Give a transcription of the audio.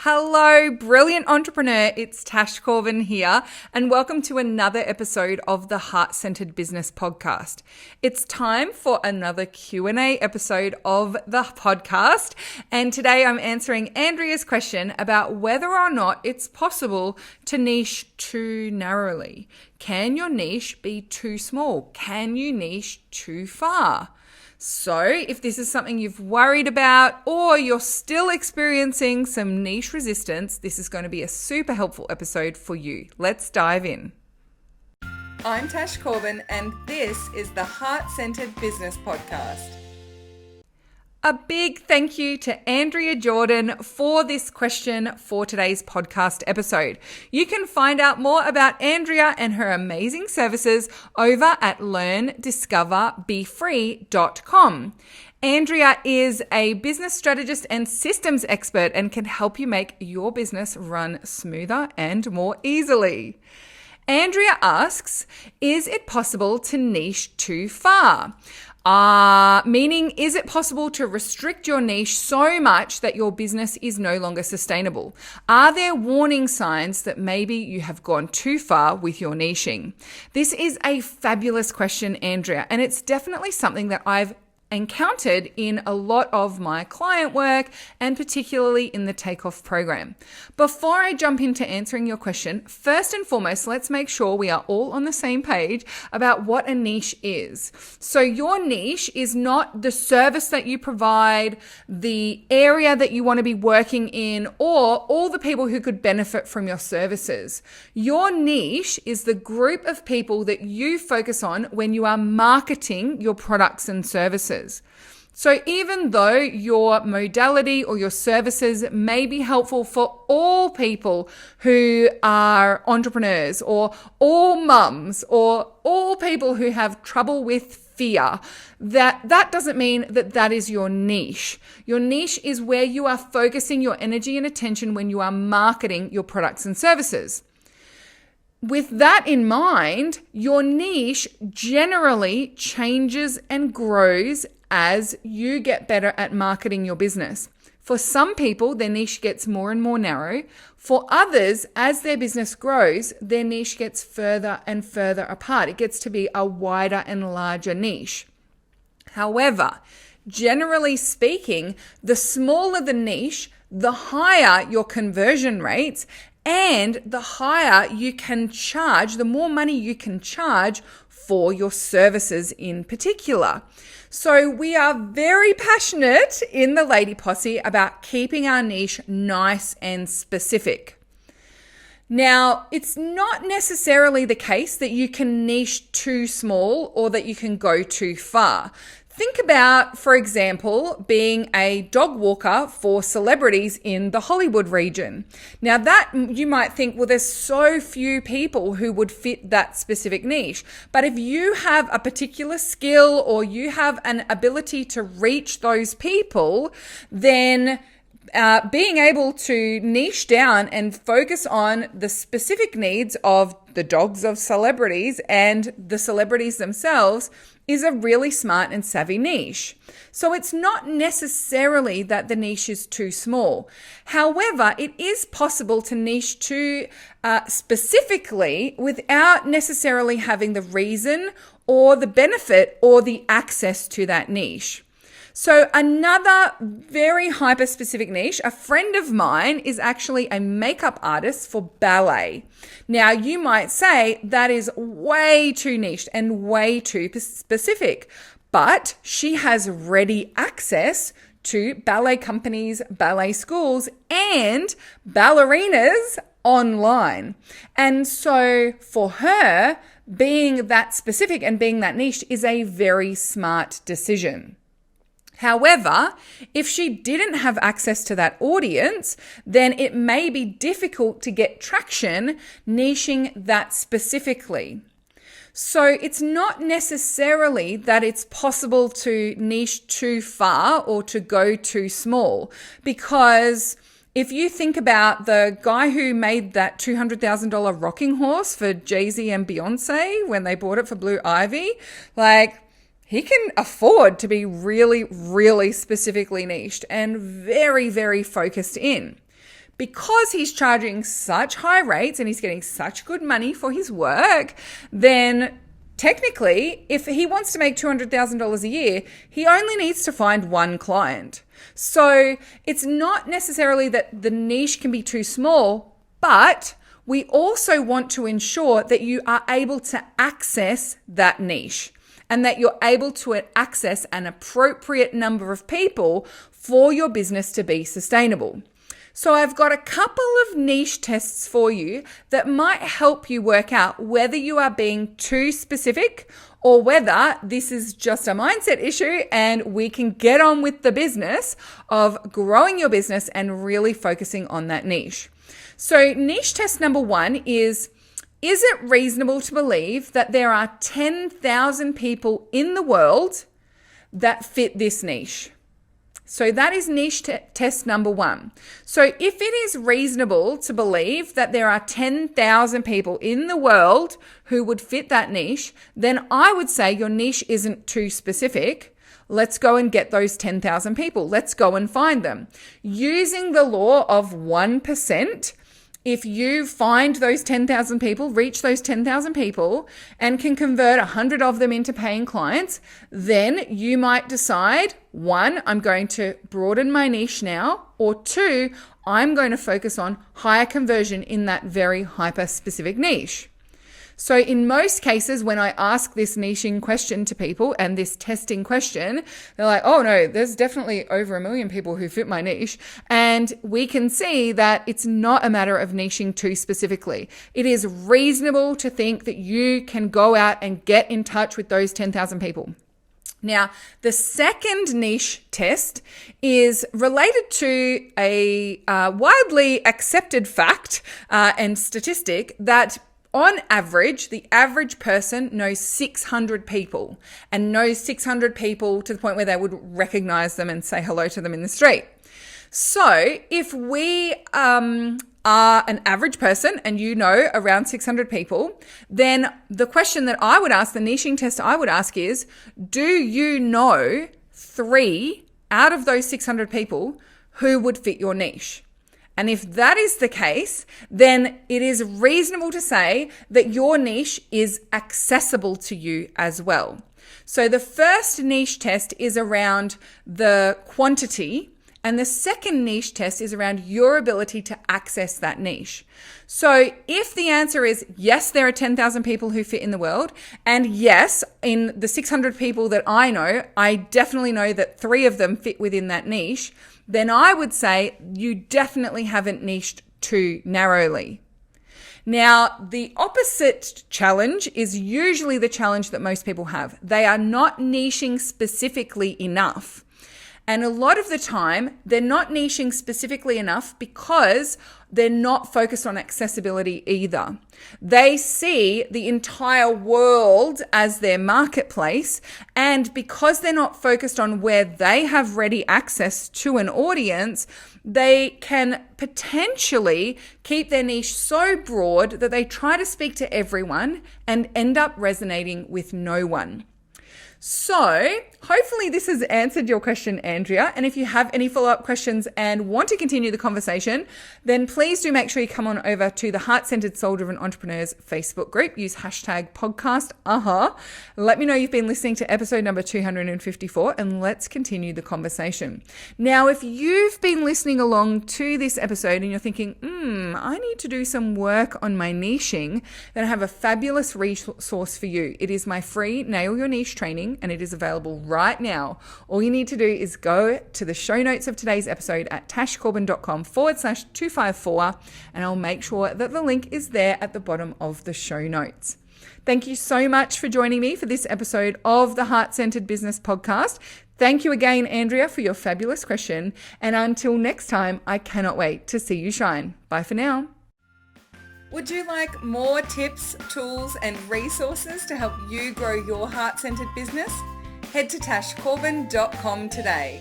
Hello, brilliant entrepreneur. It's Tash Corbin here, and welcome to another episode of the Heart-Centered Business Podcast. It's time for another Q&A episode of the podcast, and today I'm answering Andrea's question about whether or not it's possible to niche too narrowly. Can your niche be too small? Can you niche too far? So if this is something you've worried about or you're still experiencing some niche resistance, this is going to be a super helpful episode for you. Let's dive in. I'm Tash Corbin and this is the Heart-Centered Business Podcast. A big thank you to Andrea Jordan for this question for today's podcast episode. You can find out more about Andrea and her amazing services over at learndiscoverbefree.com. Andrea is a business strategist and systems expert and can help you make your business run smoother and more easily. Andrea asks, is it possible to niche too far? Meaning, is it possible to restrict your niche so much that your business is no longer sustainable? Are there warning signs that maybe you have gone too far with your niching? This is a fabulous question, Andrea, and it's definitely something that I've encountered in a lot of my client work and particularly in the Takeoff program. Before I jump into answering your question, first and foremost, let's make sure we are all on the same page about what a niche is. So your niche is not the service that you provide, the area that you want to be working in, or all the people who could benefit from your services. Your niche is the group of people that you focus on when you are marketing your products and services. So even though your modality or your services may be helpful for all people who are entrepreneurs or all mums or all people who have trouble with fear, that doesn't mean that is your niche. Your niche is where you are focusing your energy and attention when you are marketing your products and services. With that in mind, your niche generally changes and grows as you get better at marketing your business. For some people, their niche gets more and more narrow. For others, as their business grows, their niche gets further and further apart. It gets to be a wider and larger niche. However, generally speaking, the smaller the niche, the higher your conversion rates and the higher you can charge, the more money you can charge for your services in particular. So we are very passionate in the Lady Posse about keeping our niche nice and specific. Now, it's not necessarily the case that you can niche too small or that you can go too far. Think about, for example, being a dog walker for celebrities in the Hollywood region. Now that you might think, well, there's so few people who would fit that specific niche. But if you have a particular skill or you have an ability to reach those people, then being able to niche down and focus on the specific needs of the dogs of celebrities and the celebrities themselves is a really smart and savvy niche. So it's not necessarily that the niche is too small. However, it is possible to niche too specifically without necessarily having the reason or the benefit or the access to that niche. So another very hyper-specific niche, a friend of mine is actually a makeup artist for ballet. Now, you might say that is way too niche and way too specific, but she has ready access to ballet companies, ballet schools, and ballerinas online. And so for her, being that specific and being that niche is a very smart decision. However, if she didn't have access to that audience, then it may be difficult to get traction niching that specifically. So it's not necessarily that it's possible to niche too far or to go too small, because if you think about the guy who made that $200,000 rocking horse for Jay-Z and Beyonce when they bought it for Blue Ivy, he can afford to be really, really specifically niched and very, very focused in. because he's charging such high rates and he's getting such good money for his work, then technically, if he wants to make $200,000 a year, he only needs to find one client. So it's not necessarily that the niche can be too small, but we also want to ensure that you are able to access that niche and that you're able to access an appropriate number of people for your business to be sustainable. So I've got a couple of niche tests for you that might help you work out whether you are being too specific or whether this is just a mindset issue and we can get on with the business of growing your business and really focusing on that niche. So niche test number 1 is it reasonable to believe that there are 10,000 people in the world that fit this niche? So that is niche test number 1. So if it is reasonable to believe that there are 10,000 people in the world who would fit that niche, then I would say your niche isn't too specific. Let's go and get those 10,000 people. Let's go and find them. Using the law of 1%, if you find those 10,000 people, reach those 10,000 people and can convert 100 of them into paying clients, then you might decide, 1, I'm going to broaden my niche now, or 2, I'm going to focus on higher conversion in that very hyper-specific niche. So in most cases, when I ask this niching question to people and this testing question, they're like, oh no, there's definitely over 1 million people who fit my niche. And we can see that it's not a matter of niching too specifically. It is reasonable to think that you can go out and get in touch with those 10,000 people. Now, the second niche test is related to a widely accepted fact and statistic that on average, the average person knows 600 people and knows 600 people to the point where they would recognize them and say hello to them in the street. So if we are an average person and you know around 600 people, then the question that I would ask, the niching test I would ask is, do you know 3 out of those 600 people who would fit your niche? And if that is the case, then it is reasonable to say that your niche is accessible to you as well. So the first niche test is around the quantity, and the second niche test is around your ability to access that niche. So if the answer is yes, there are 10,000 people who fit in the world, and yes, in the 600 people that I know, I definitely know that 3 of them fit within that niche, then I would say you definitely haven't niched too narrowly. Now, the opposite challenge is usually the challenge that most people have. They are not niching specifically enough. And a lot of the time, they're not niching specifically enough because they're not focused on accessibility either. They see the entire world as their marketplace, and because they're not focused on where they have ready access to an audience, they can potentially keep their niche so broad that they try to speak to everyone and end up resonating with no one. So hopefully this has answered your question, Andrea. And if you have any follow-up questions and want to continue the conversation, then please do make sure you come on over to the Heart-Centered Soul-Driven Entrepreneurs Facebook group. Use hashtag podcast Let me know you've been listening to episode number 254 and let's continue the conversation. Now, if you've been listening along to this episode and you're thinking, I need to do some work on my niching, then I have a fabulous resource for you. It is my free Nail Your Niche training, and it is available right now. All you need to do is go to the show notes of today's episode at tashcorbin.com/254, and I'll make sure that the link is there at the bottom of the show notes. Thank you so much for joining me for this episode of the Heart-Centered Business Podcast. Thank you again, Andrea, for your fabulous question. And until next time, I cannot wait to see you shine. Bye for now. Would you like more tips, tools, and resources to help you grow your heart-centered business? Head to tashcorbin.com today.